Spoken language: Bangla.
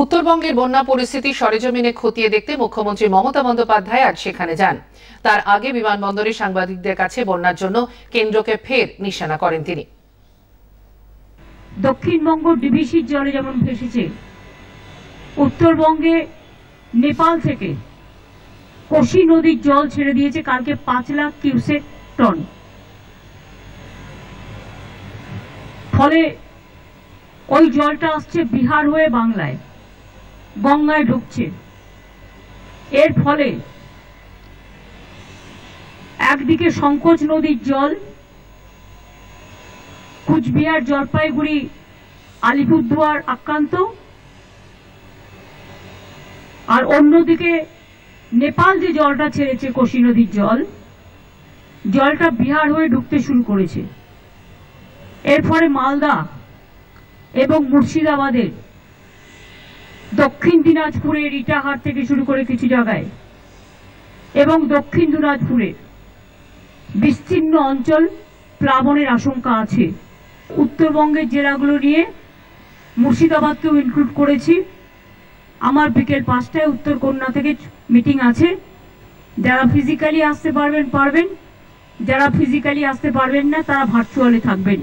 উত্তরবঙ্গের বন্যা পরিস্থিতি সরেজমিনে খতিয়ে দেখতে মুখ্যমন্ত্রী মমতা বন্দ্যোপাধ্যায় আজ সেখানে যান। তার আগে বিমানবন্দরে সাংবাদিকদের কাছে বন্যার জন্য কেন্দ্রকে ফের নিশানা করেন তিনি। দক্ষিণবঙ্গ ডিভিসির জলে যেমন ভেসেছে, উত্তরবঙ্গে নেপাল থেকে কোশি নদীর জল ছেড়ে দিয়েছে কালকে 5 লাখ কিউসেক টন। ফলে ওই জলটা আসছে বিহার হয়ে বাংলায়, গঙ্গায় ঢুকছে। এর ফলে একদিকে সংকোচ নদীর জল কুচবিহার, জলপাইগুড়ি, আলিপুরদুয়ার আক্রান্ত, আর অন্যদিকে নেপাল যে জলটা ছেড়েছে কোশি নদীর জলটা বিহার হয়ে ঢুকতে শুরু করেছে। এর ফলে মালদা এবং মুর্শিদাবাদের, দক্ষিণ দিনাজপুরের ইটাহার থেকে শুরু করে কিছু জায়গায় এবং দক্ষিণ দিনাজপুরের বিস্তীর্ণ অঞ্চল প্লাবনের আশঙ্কা আছে। উত্তরবঙ্গের জেলাগুলো নিয়ে মুর্শিদাবাদকেও ইনক্লুড করেছি। আমার বিকেল 5টায় উত্তরকন্যা থেকে মিটিং আছে। যারা ফিজিক্যালি আসতে পারবেন, যারা ফিজিক্যালি আসতে পারবেন না তারা ভার্চুয়ালি থাকবেন।